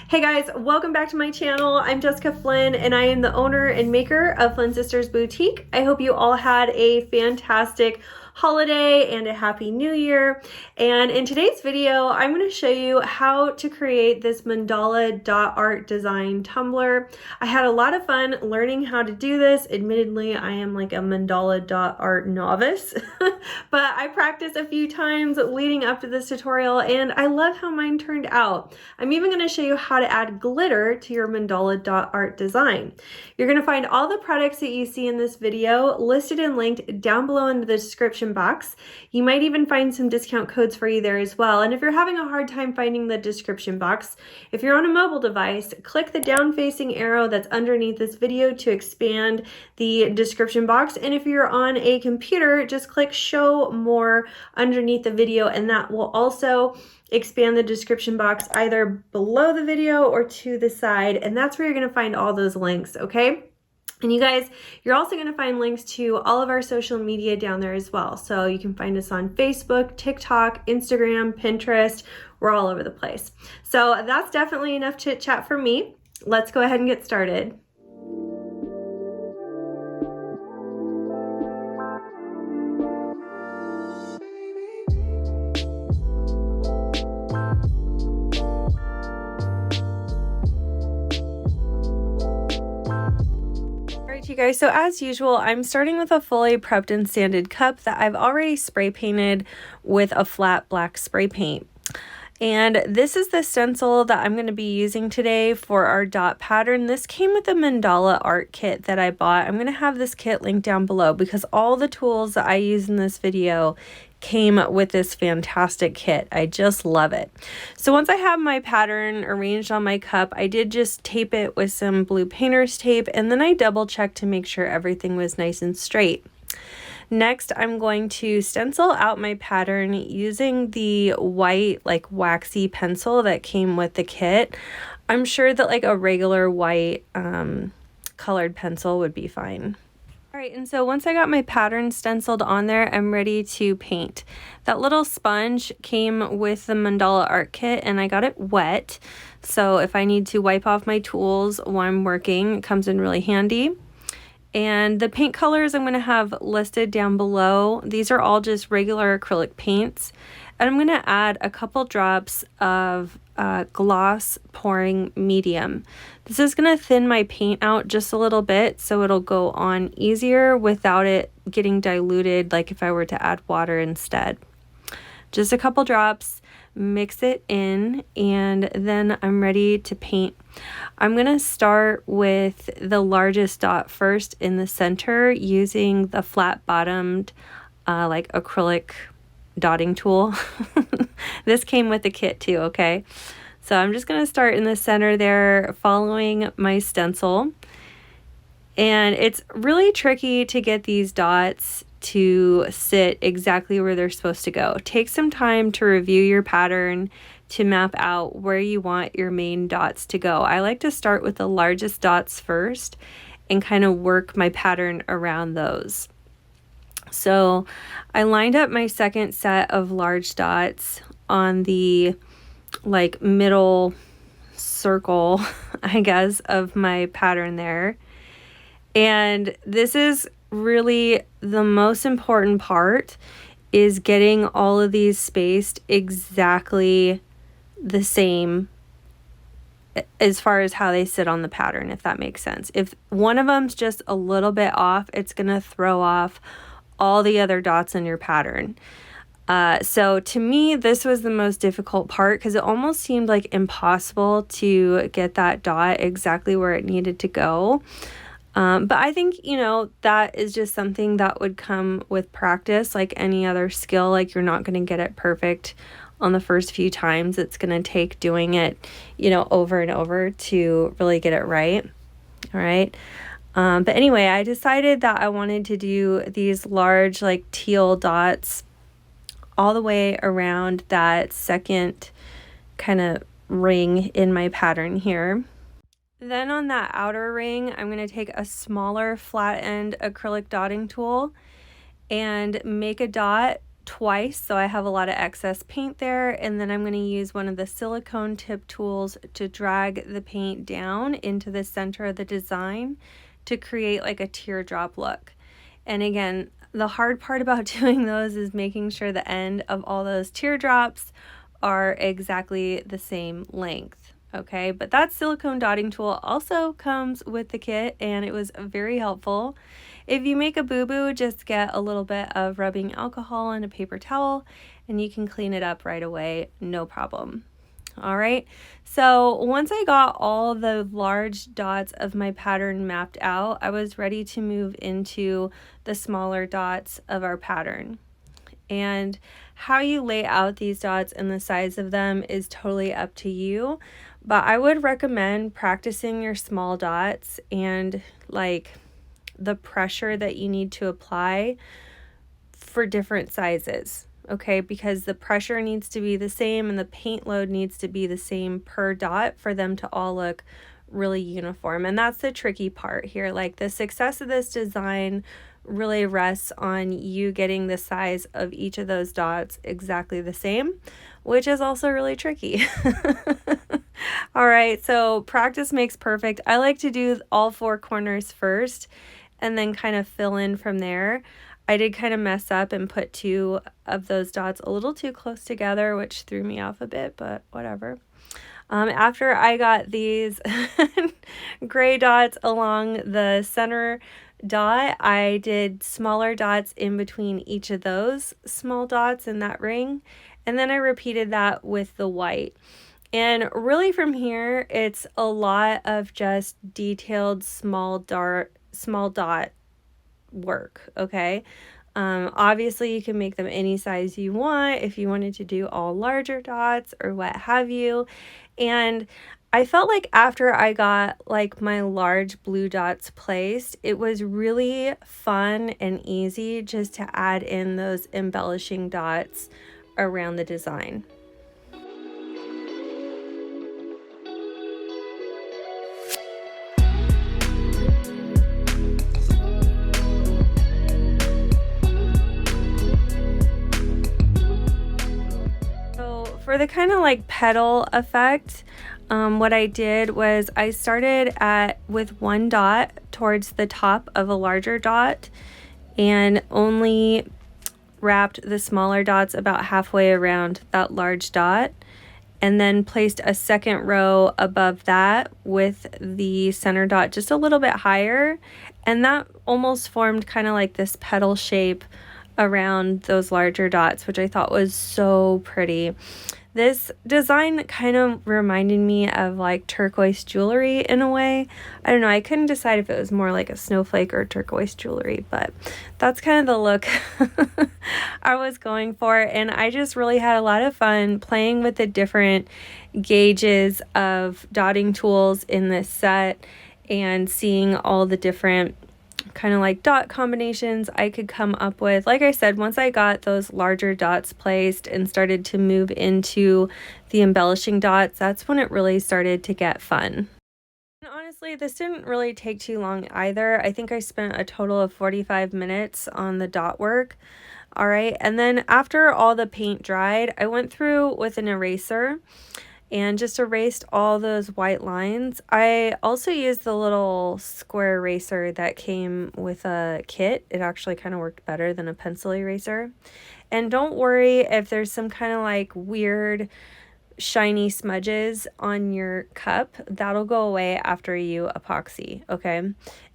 Hey guys, welcome back to my channel. I'm Jessica Flynn and I am the owner and maker of Flynn Sisters Boutique. I hope you all had a fantastic holiday and a happy new year. And in today's video, I'm going to show you how to create this mandala dot art design tumbler. I had a lot of fun learning how to do this. Admittedly, I am like a mandala dot art novice, but I practiced a few times leading up to this tutorial and I love how mine turned out. I'm even going to show you how to add glitter to your mandala dot art design. You're going to find all the products that you see in this video listed and linked down below in the description box. You might even find some discount codes for you there as well. And if you're having a hard time finding the description box, if you're on a mobile device, click the down facing arrow that's underneath this video to expand the description box. And if you're on a computer, just click show more underneath the video and that will also expand the description box either below the video or to the side, and that's where you're going to find all those links, okay? And you guys, you're also going to find links to all of our social media down there as well. So you can find us on Facebook, TikTok, Instagram, Pinterest. We're all over the place. So that's definitely enough chit chat for me. Let's go ahead and get started. You guys, so as usual, I'm starting with a fully prepped and sanded cup that I've already spray painted with a flat black spray paint. And this is the stencil that I'm going to be using today for our dot pattern. This came with a mandala art kit that I bought. I'm going to have this kit linked down below because all the tools that I use in this video came with this fantastic kit. I just love it. So once I have my pattern arranged on my cup, I did just tape it with some blue painter's tape, and then I double checked to make sure everything was nice and straight. Next, I'm going to stencil out my pattern using the white, like waxy pencil that came with the kit. I'm sure that like a regular white colored pencil would be fine. All right, and so once I got my pattern stenciled on there, I'm ready to paint. That little sponge came with the mandala art kit and I got it wet. So if I need to wipe off my tools while I'm working, it comes in really handy. And the paint colors I'm going to have listed down below. These are all just regular acrylic paints. And I'm going to add a couple drops of gloss pouring medium. This is going to thin my paint out just a little bit so it'll go on easier without it getting diluted like if I were to add water instead. Just a couple drops, mix it in, and then I'm ready to paint. I'm going to start with the largest dot first in the center using the flat bottomed like acrylic dotting tool. This came with the kit too, okay? So I'm just going to start in the center there following my stencil. And it's really tricky to get these dots to sit exactly where they're supposed to go. Take some time to review your pattern to map out where you want your main dots to go. I like to start with the largest dots first and kind of work my pattern around those. So I lined up my second set of large dots on the like middle circle, I guess, of my pattern there. And this is really the most important part, is getting all of these spaced exactly the same as far as how they sit on the pattern, if that makes sense. If one of them's just a little bit off, it's going to throw off all the other dots in your pattern. So to me, this was the most difficult part because it almost seemed like impossible to get that dot exactly where it needed to go. But I think, you know, that is just something that would come with practice, like any other skill. Like you're not going to get it perfect on the first few times. It's going to take doing it, you know, over and over to really get it right. All right. But anyway, I decided that I wanted to do these large like teal dots all the way around that second kind of ring in my pattern here. Then on that outer ring, I'm going to take a smaller flat end acrylic dotting tool and make a dot twice, so I have a lot of excess paint there, and then I'm going to use one of the silicone tip tools to drag the paint down into the center of the design to create like a teardrop look. And again, the hard part about doing those is making sure the end of all those teardrops are exactly the same length. Okay, but that silicone dotting tool also comes with the kit, and it was very helpful. If you make a boo-boo, just get a little bit of rubbing alcohol and a paper towel, and you can clean it up right away, no problem. All right, so once I got all the large dots of my pattern mapped out, I was ready to move into the smaller dots of our pattern. And how you lay out these dots and the size of them is totally up to you, but I would recommend practicing your small dots and like the pressure that you need to apply for different sizes, okay? Because the pressure needs to be the same and the paint load needs to be the same per dot for them to all look really uniform. And that's the tricky part here. Like, the success of this design really rests on you getting the size of each of those dots exactly the same, which is also really tricky. All right, so practice makes perfect. I like to do all four corners first and then kind of fill in from there. I did kind of mess up and put two of those dots a little too close together, which threw me off a bit, but whatever. After I got these gray dots along the center dot, I did smaller dots in between each of those small dots in that ring, and then I repeated that with the white. And really from here, it's a lot of just detailed small dot work, okay? Obviously you can make them any size you want if you wanted to do all larger dots or what have you. And I felt like after I got like my large blue dots placed, it was really fun and easy just to add in those embellishing dots around the design. For the kind of like petal effect, what I did was I started with one dot towards the top of a larger dot and only wrapped the smaller dots about halfway around that large dot, and then placed a second row above that with the center dot just a little bit higher, and that almost formed kind of like this petal shape around those larger dots, which I thought was so pretty. This design kind of reminded me of like turquoise jewelry in a way. I don't know, I couldn't decide if it was more like a snowflake or turquoise jewelry, but that's kind of the look I was going for. And I just really had a lot of fun playing with the different gauges of dotting tools in this set and seeing all the different kind of like dot combinations I could come up with. Like I said, once I got those larger dots placed and started to move into the embellishing dots, that's when it really started to get fun. And honestly, this didn't really take too long either. I think I spent a total of 45 minutes on the dot work. All right, and then after all the paint dried, I went through with an eraser and just erased all those white lines. I also used the little square eraser that came with a kit. It actually kind of worked better than a pencil eraser. And don't worry if there's some kind of like weird shiny smudges on your cup. That'll go away after you epoxy, okay?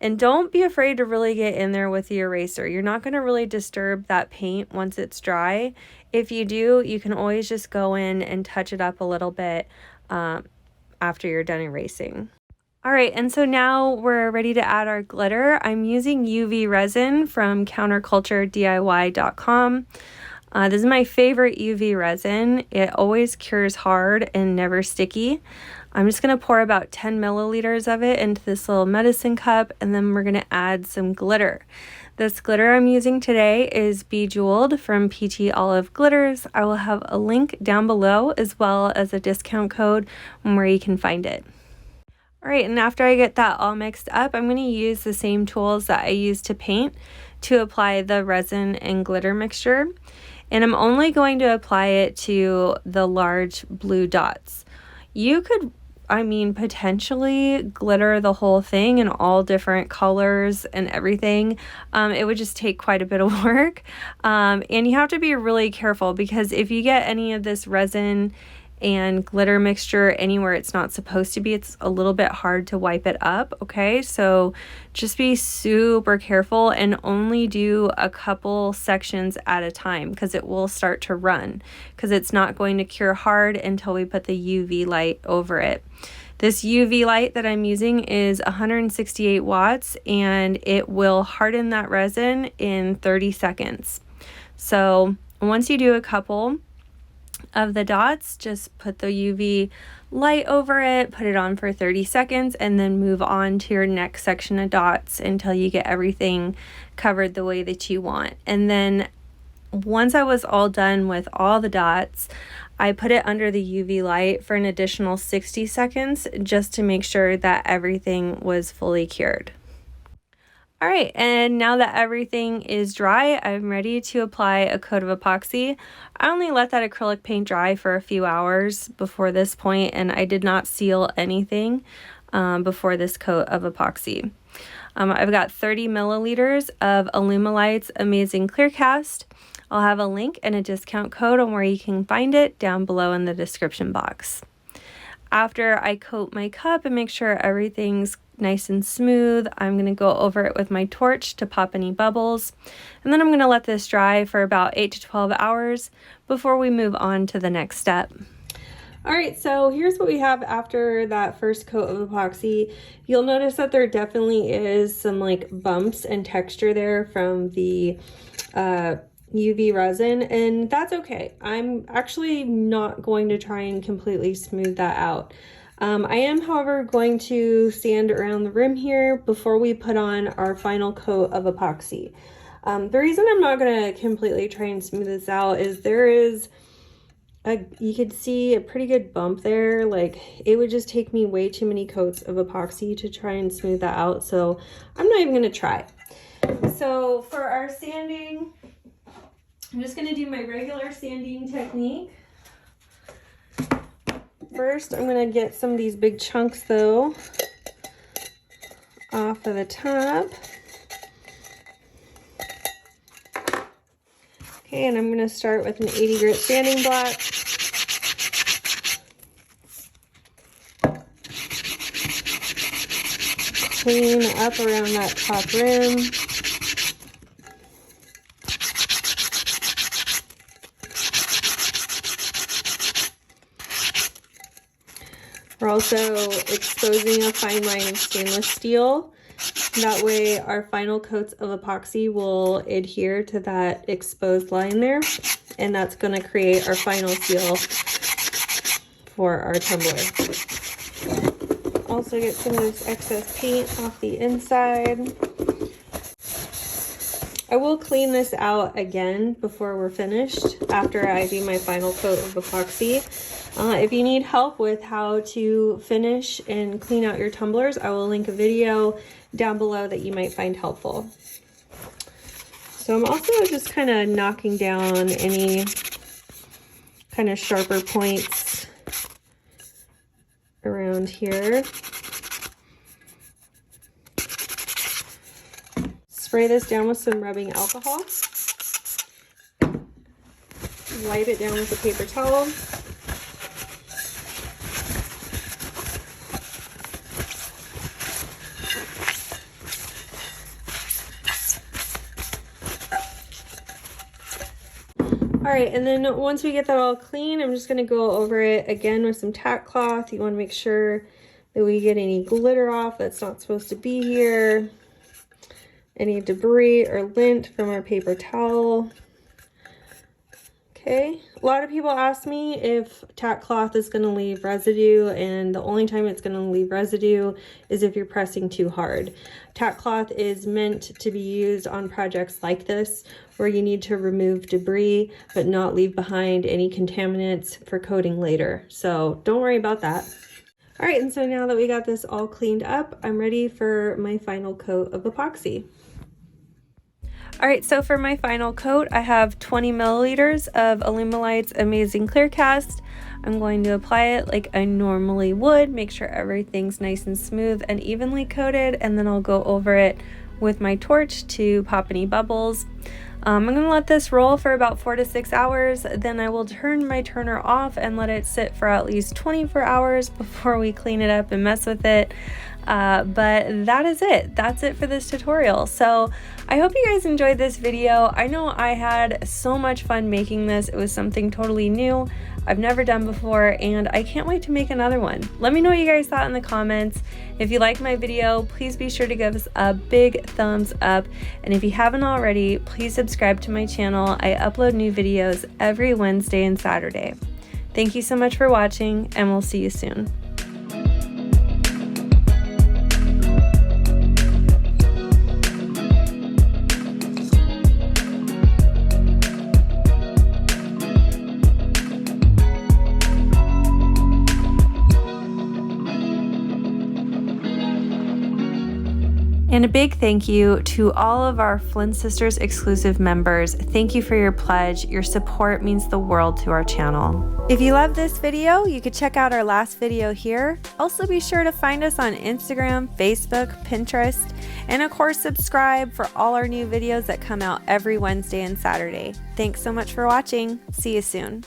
And don't be afraid to really get in there with the eraser. You're not going to really disturb that paint once it's dry. If you do, you can always just go in and touch it up a little bit after you're done erasing. All right, and so now we're ready to add our glitter. I'm using UV resin from counterculturediy.com. This is my favorite UV resin. It always cures hard and never sticky. I'm just going to pour about 10 milliliters of it into this little medicine cup, and then we're going to add some glitter. This glitter I'm using today is Bejeweled from PT Olive Glitters. I will have a link down below as well as a discount code where you can find it. All right, and after I get that all mixed up, I'm going to use the same tools that I used to paint to apply the resin and glitter mixture. And I'm only going to apply it to the large blue dots. You could, I mean, potentially glitter the whole thing in all different colors and everything. It would just take quite a bit of work. And you have to be really careful, because if you get any of this resin and glitter mixture anywhere it's not supposed to be, it's a little bit hard to wipe it up, okay? So just be super careful and only do a couple sections at a time, because it will start to run, because it's not going to cure hard until we put the UV light over it. This UV light that I'm using is 168 watts, and it will harden that resin in 30 seconds. So once you do a couple of the dots, just put the UV light over it, put it on for 30 seconds, and then move on to your next section of dots until you get everything covered the way that you want. And then once I was all done with all the dots, I put it under the UV light for an additional 60 seconds just to make sure that everything was fully cured. All right, and now that everything is dry, I'm ready to apply a coat of epoxy. I only let that acrylic paint dry for a few hours before this point, and I did not seal anything before this coat of epoxy. I've got 30 milliliters of Alumilite's Amazing Clear Cast. I'll have a link and a discount code on where you can find it down below in the description box. After I coat my cup and make sure everything's nice and smooth, I'm going to go over it with my torch to pop any bubbles. And then I'm going to let this dry for about 8 to 12 hours before we move on to the next step. All right, so here's what we have after that first coat of epoxy. You'll notice that there definitely is some like bumps and texture there from the UV resin, and that's okay. I'm actually not going to try and completely smooth that out. I am, however, going to sand around the rim here before we put on our final coat of epoxy. The reason I'm not going to completely try and smooth this out is there is you could see a pretty good bump there. Like, it would just take me way too many coats of epoxy to try and smooth that out, so I'm not even going to try. So for our sanding, I'm just going to do my regular sanding technique. First, I'm going to get some of these big chunks, though, off of the top. Okay, and I'm going to start with an 80 grit sanding block. Clean up around that top rim. We're also exposing a fine line of stainless steel. That way our final coats of epoxy will adhere to that exposed line there, and that's going to create our final seal for our tumbler. Also get some of this excess paint off the inside. I will clean this out again before we're finished, after I do my final coat of epoxy. If you need help with how to finish and clean out your tumblers, I will link a video down below that you might find helpful. So I'm also just kind of knocking down any kind of sharper points around here. Spray this down with some rubbing alcohol. Wipe it down with a paper towel. All right, and then once we get that all clean, I'm just going to go over it again with some tack cloth. You want to make sure that we get any glitter off that's not supposed to be here, any debris or lint from our paper towel. Okay, a lot of people ask me if tack cloth is going to leave residue, and the only time it's going to leave residue is if you're pressing too hard. Tack cloth is meant to be used on projects like this, where you need to remove debris but not leave behind any contaminants for coating later. So don't worry about that. All right, and so now that we got this all cleaned up, I'm ready for my final coat of epoxy. Alright, so for my final coat, I have 20 milliliters of Alumilite's Amazing Clear Cast. I'm going to apply it like I normally would, make sure everything's nice and smooth and evenly coated, and then I'll go over it with my torch to pop any bubbles. I'm going to let this roll for about 4 to 6 hours, then I will turn my turner off and let it sit for at least 24 hours before we clean it up and mess with it. But that is it. That's it for this tutorial. So I hope you guys enjoyed this video. I know I had so much fun making this. It was something totally new I've never done before, and I can't wait to make another one. Let me know what you guys thought in the comments. If you liked my video, please be sure to give us a big thumbs up. And if you haven't already, please subscribe to my channel. I upload new videos every Wednesday and Saturday. Thank you so much for watching, and we'll see you soon. And a big thank you to all of our Flynn Sisters exclusive members. Thank you for your pledge. Your support means the world to our channel. If you love this video, you could check out our last video here. Also be sure to find us on Instagram, Facebook, Pinterest, and of course subscribe for all our new videos that come out every Wednesday and Saturday. Thanks so much for watching. See you soon.